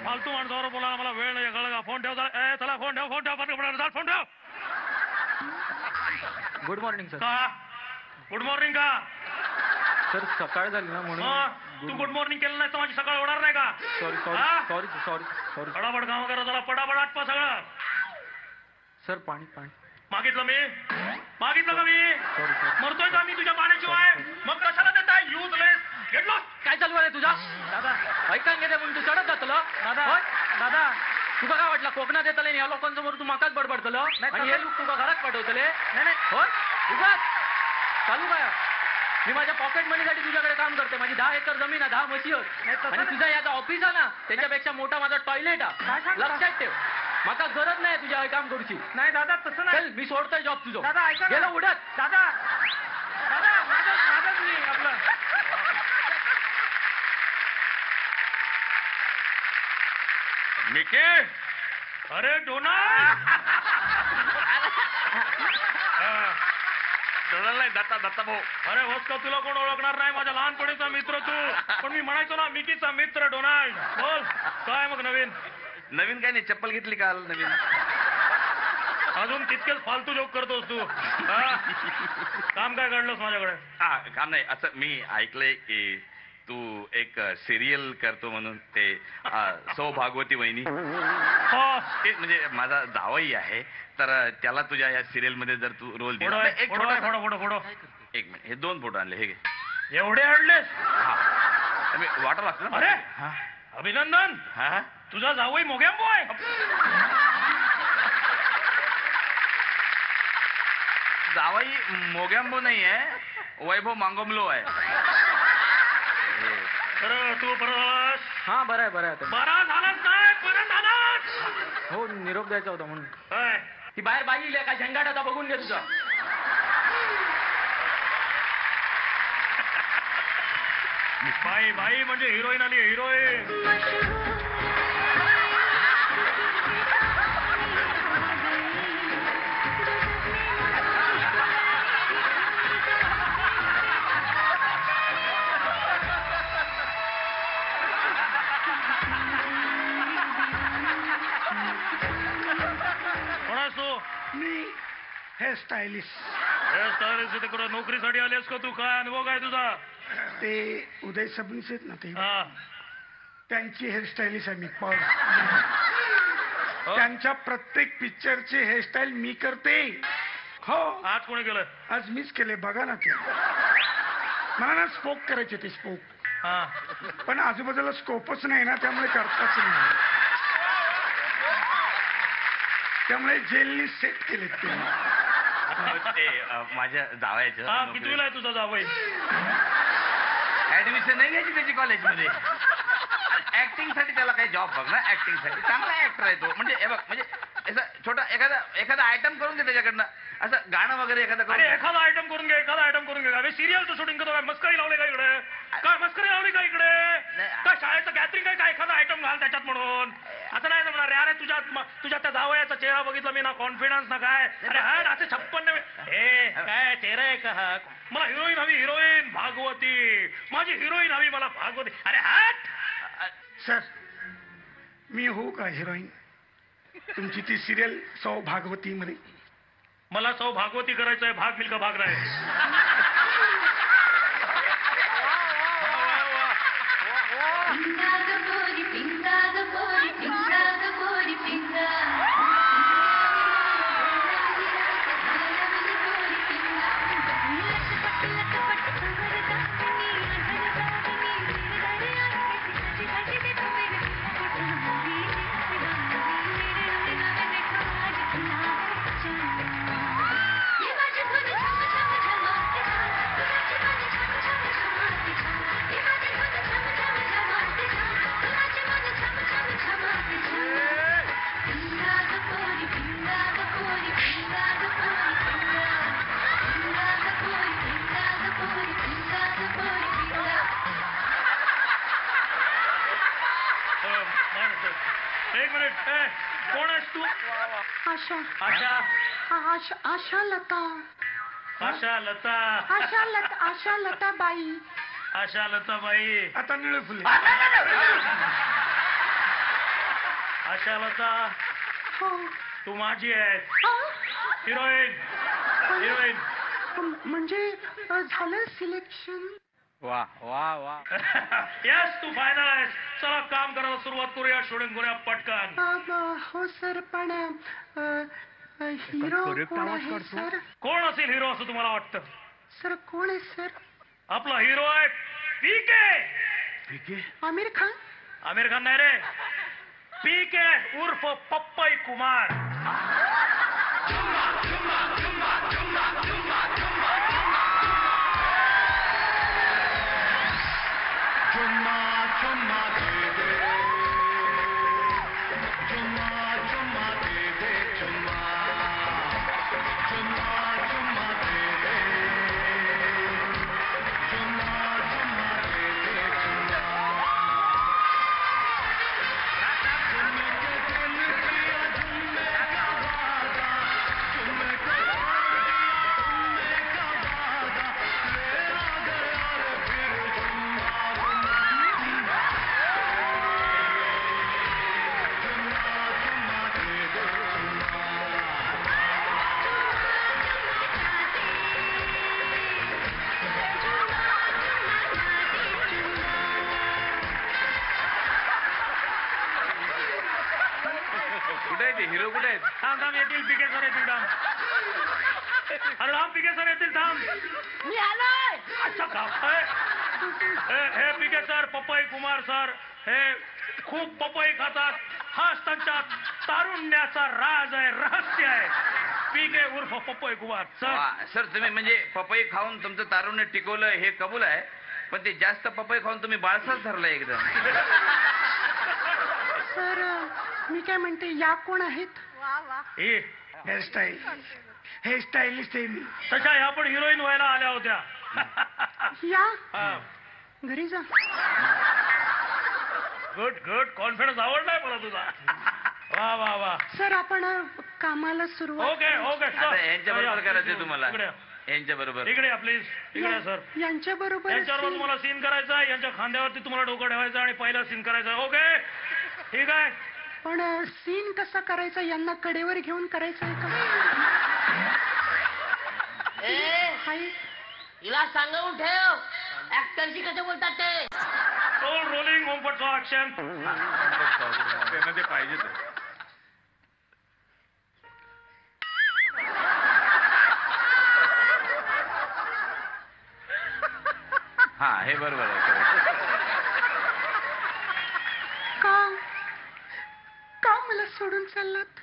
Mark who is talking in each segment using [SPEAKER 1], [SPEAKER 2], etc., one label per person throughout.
[SPEAKER 1] फालतू माणसावर बोला मला वेळ नाही कळलं का फोन ठेव चला फोन ठेव फोन ठेव
[SPEAKER 2] गुड मॉर्निंग सर
[SPEAKER 1] का गुड मॉर्निंग का
[SPEAKER 2] सर सकाळ झाली ना म्हणून
[SPEAKER 1] तू गुड मॉर्निंग केलं नाही तर माझी सकाळ होणार नाही का
[SPEAKER 2] sorry sorry sorry sorry sorry
[SPEAKER 1] पडापड काम करा जरा पडापड आटपा सगळं
[SPEAKER 2] सर पाणी पाणी
[SPEAKER 1] मागितलं का मी
[SPEAKER 2] सॉरी सॉरी
[SPEAKER 1] मरतोय का मी तुझ्या पाण्याशिवाय मग कशाला देताय युजलेस घेतलो
[SPEAKER 2] काय चालू आहे तुझा दादा ऐकाय घेते म्हणून तू चढत जातलं दादा दादा तुका काय वाटलं कोकणात येतले या लोकांसमोर तू माकाच बडबडतलं आणि हे लोक तुका घरात पाठवतले नाही होय उगाच चालू काय मी माझ्या पॉकेट मनीसाठी तुझ्याकडे काम करते माझी 10 एकर जमीन आहे 10 म्हशी आणि तुझा याचा ऑफिस आहे ना त्याच्यापेक्षा मोठा माझा टॉयलेट आहे लक्षात ठेव माका गरज नाही तुझ्या हे काम करूची
[SPEAKER 1] नाही दादा तसं नाही
[SPEAKER 2] मी सोडतोय जॉब तुझं
[SPEAKER 1] दादा ऐका
[SPEAKER 2] गेलो उडत
[SPEAKER 1] दादा माझंच मी आपलं मिके अरे डोनाल्ड नाही दत्ता भाऊ अरे होत का तुला कोण ओळखणार नाही माझ्या लहानपणीचा मित्र तू पण मी म्हणायचो ना मिकीचा मित्र डोनाल्ड बोल काय मग नवीन
[SPEAKER 3] काय नाही चप्पल घेतली काल नवीन
[SPEAKER 1] अजून तितकेच फालतू जोक करतोस तू काम काय काढलंस माझ्याकडे
[SPEAKER 3] काम नाही असं मी ऐकलंय की तू एक सिरियल करतो म्हणून ते सौ भागवती वहिनी ते म्हणजे माझा जावई आहे तर त्याला तुझ्या या सिरियल मध्ये जर तू रोल दिला एक
[SPEAKER 1] फोटो
[SPEAKER 3] एक मिनिट हे 2 फोटो आणले हे घे
[SPEAKER 1] एवढे आणलेस
[SPEAKER 3] वाटर लागतं ना
[SPEAKER 1] अरे अभिनंदन
[SPEAKER 3] हा
[SPEAKER 1] तुझा जावई मोग्यांबो आहे
[SPEAKER 3] जावई मोग्यांबो नाही आहे वैभव मांगोमलो आहे
[SPEAKER 1] तू बरं
[SPEAKER 2] हा बरं आहे
[SPEAKER 1] बरा झालाच नाही बरं झालाच
[SPEAKER 2] हो निरोप द्यायचा होता म्हणून
[SPEAKER 1] ती बाहेर बाई काय झंगाट आता बघून घे तुझा बाई म्हणजे हिरोईन आली हिरोईन
[SPEAKER 4] हेअरस्टायलिस्ट
[SPEAKER 1] तिकडं नोकरीसाठी आलीस का तू काय अनुभव काय तुझा
[SPEAKER 4] ते उदय सबनीस आहेत ना ते त्यांची हेअरस्टायलिस्ट आहे मी त्यांच्या प्रत्येक पिक्चरची हेअरस्टाईल मी करते हो
[SPEAKER 1] आज कोणी केलं
[SPEAKER 4] आज मीच केले बघा ना ते मला ना स्पोक करायचे ते स्पोक पण आजूबाजूला स्कोपच नाही ना त्यामुळे करताच नाही त्यामुळे जेलनी सेट केले ते
[SPEAKER 3] माझ्या जावयाचं
[SPEAKER 1] कितवीला आहे तुझा जावई
[SPEAKER 3] ऍडमिशन नाही घ्यायची त्याची कॉलेजमध्ये ऍक्टिंग साठी त्याला काही जॉब बघ ना ऍक्टिंग साठी चांगला ऍक्टर आहे तो म्हणजे म्हणजे छोटा एखादा आयटम करून दे त्याच्याकडनं असं गाणं वगैरे
[SPEAKER 1] एखादा आयटम करून घे सिरियलचं शूटिंग करतो काय मस्करी लावले का इकडे काय मस्करी लावली का इकडे काय शाळेचं गॅदरिंग आहे का एखादा आयटम घाल त्याच्यात म्हणून असं नाही जमणार अरे तुझ्या त्या जावयाचा चेहरा बघितला मी ना कॉन्फिडन्स ना काय अरे हट असे 56 हे काय चेहरा आहे का मला हिरोईन हवी हिरोईन भागवती माझी हिरोईन हवी मला भागवती अरे हट
[SPEAKER 4] सर मी होऊ का हिरोईन तुमची ती सिरियल सौ भागवती मध्ये
[SPEAKER 1] मला सौ भागवती करायचं आहे भाग मिल्का भाग नाही एक मिनिट कोण आहेस तू
[SPEAKER 5] आशा
[SPEAKER 1] आशा
[SPEAKER 5] आशा आशा लता
[SPEAKER 1] आशा लता
[SPEAKER 5] आशा लता बाई
[SPEAKER 1] आशा लता बाई
[SPEAKER 4] आता निळ फुले
[SPEAKER 1] आशालता
[SPEAKER 5] हो
[SPEAKER 1] तू माझी आहे
[SPEAKER 5] हा?
[SPEAKER 1] हिरोईन हिरोईन
[SPEAKER 5] म्हणजे झालं सिलेक्शन.
[SPEAKER 2] वा वा वा.
[SPEAKER 1] यस तू फायनल आहेस. चला काम करायला सुरुवात करूया. शूटिंग करूया पटकन.
[SPEAKER 5] हो सर पण हिरो कोण आहे सर?
[SPEAKER 1] कोण असेल हिरो असं तुम्हाला वाटतं?
[SPEAKER 5] सर कोण आहे सर?
[SPEAKER 1] आपला हिरो आहे पीके.
[SPEAKER 5] आमिर खान.
[SPEAKER 1] आमिर खान नाही रे, पीके उर्फ पप्पई कुमार.
[SPEAKER 3] कुठे आहे ते हिरो कुठे आहेत?
[SPEAKER 1] थांब थांब येतील पीके सर येतील थांब. अरे थांब पीके सर येतील थांब.
[SPEAKER 5] मी आलोय.
[SPEAKER 1] अच्छा का हे पीके सर पपई कुमार सर हे खूप पपई खातात. हाच त्यांच्या तारुण्याचा राज आहे, रहस्य आहे. पीके उर्फ पपई कुमार सर.
[SPEAKER 3] वा, सर तुम्ही म्हणजे पपई खाऊन तुमचं तारुण्य टिकवलं हे कबूल आहे, पण ते जास्त पपई खाऊन तुम्ही बाळसाच धरला एकदम.
[SPEAKER 5] सर मी काय म्हणते, या कोण आहेत?
[SPEAKER 1] हे
[SPEAKER 4] हेअरस्टाईलिस्ट आहे मी.
[SPEAKER 1] तशा ह्या पण हिरोईन व्हायला आल्या होत्या.
[SPEAKER 5] या
[SPEAKER 1] हा.
[SPEAKER 5] घरी जा.
[SPEAKER 1] गुड गुड कॉन्फिडन्स आवडलाय मला तुझा. वा वा वा.
[SPEAKER 5] सर आपण कामाला सुरुवात.
[SPEAKER 1] ओके ओके
[SPEAKER 3] आता यांच्या बरोबर करायचंय तुम्हाला.
[SPEAKER 1] इकडे
[SPEAKER 3] यांच्या बरोबर
[SPEAKER 1] इकडे या प्लीज. इकडे सर.
[SPEAKER 5] यांच्या बरोबर
[SPEAKER 1] यांच्याबरोबर तुम्हाला सीन करायचा आहे. यांच्या खांद्यावरती तुम्हाला डोकं ठेवायचं आणि पहिला सीन करायचा आहे. ओके ठीक आहे.
[SPEAKER 5] पण सीन कसा करायचा, यांना कडेवर घेऊन करायचं आहे का? हाय.
[SPEAKER 6] हिला सांगून ठेव ऍक्टरशी कसे बोलतात ते.
[SPEAKER 1] रोलिंग ओमपटचा ऍक्शन.
[SPEAKER 3] त्यांना ते पाहिजे. हा हे बरोबर आहे.
[SPEAKER 5] का मला सोडून चाललात?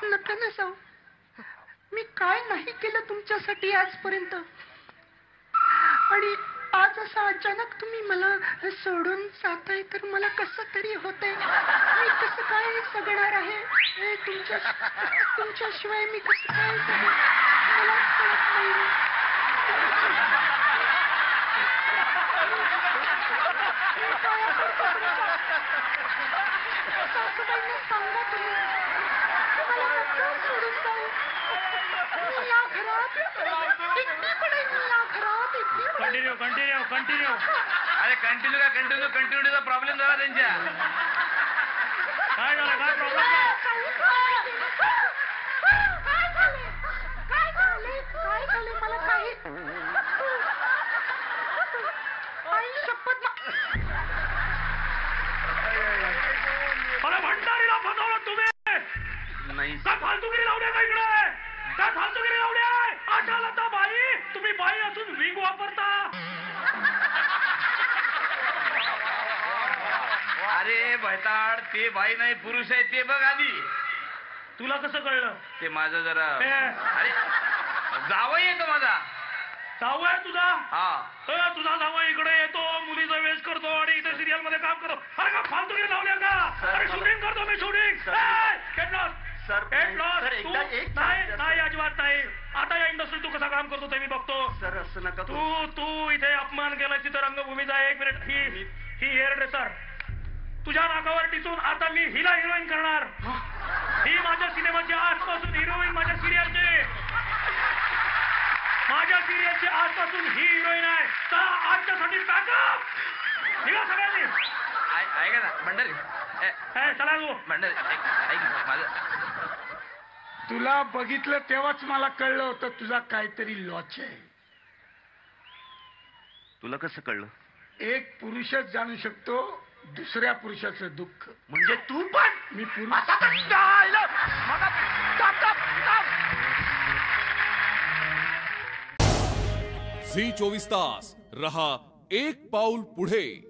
[SPEAKER 5] नका ना जाऊ. मी काय नाही केलं तुमच्यासाठी आजपर्यंत, आणि आज असं अचानक तुम्ही मला सोडून जाताय तर मला कसं तरी होतंय. मी कसं काय जगणार आहे हे तुमच्याशिवाय मी कसं काय जगू? मला कळत नाही. सासूबाईंना सांगा तुम्ही, मला नका सोडून जाऊ. मी या घरात एकटी पडेन. मी या घरात एकटी पडेन.
[SPEAKER 1] Continue continue continue.
[SPEAKER 3] अरे कंटिन्यूचा प्रॉब्लेम झाला त्यांच्या.
[SPEAKER 1] काय झालं? काय प्रॉब्लेम?
[SPEAKER 5] काय झाले मला काही आई शपथ.
[SPEAKER 1] मला भंडारीला फसवलं तुम्ही.
[SPEAKER 3] नाही
[SPEAKER 1] काय फालतूगिरी लावल्या का इकडे? काय फालतूगिरी लावल्या? आशालता बाई, तुम्ही बाई असून विंग वापरता.
[SPEAKER 3] अरे भैताड, ते बाई नाही पुरुष आहे ते बघ आधी.
[SPEAKER 1] तुला कसं कळलं?
[SPEAKER 3] ते माझं जरा
[SPEAKER 1] हे,
[SPEAKER 3] अरे जावई येतो माझा.
[SPEAKER 1] जाऊ आहे तुझा?
[SPEAKER 3] हा
[SPEAKER 1] तुझा जावई इकडे येतो, मुलीचा वेश करतो आणि इथे सिरियल मध्ये काम करतो. अरे का फालतूगिरी लावल्या का? अरे शूटिंग करतो मी, शूटिंग. नाही अजिबात नाही. आता या इंडस्ट्रीत तू कसा काम करतो ते मी बघतो.
[SPEAKER 4] सर असं नका.
[SPEAKER 1] तू इथे अपमान केला तिथे रंगभूमीचा. एक मिनिट. ही हेअर ड्रेसर तुझ्या नाकावर टिचून आता मी हिला हिरोईन करणार. ही माझ्या सिनेमाची आजपासून हिरोईन, माझ्या सिरियलची आजपासून ही हिरोईन आहे. तर आजच्यासाठी पॅकअप निघा सगळ्यांनी.
[SPEAKER 3] ऐका ना भंडारी
[SPEAKER 1] चला तू
[SPEAKER 3] भंडारी ऐक ना, माझं
[SPEAKER 4] तुला बघितलं तेव्हाच मला कळलं होतं तुझा काहीतरी लॉच आहे.
[SPEAKER 3] तुला कसं कळलं?
[SPEAKER 4] एक पुरुषच जाणू शकतो दुसऱ्या पुरुषाचं दुःख.
[SPEAKER 1] म्हणजे तू पण
[SPEAKER 4] मी पुरुष
[SPEAKER 7] झी 24 तास रहा एक पाऊल पुढे.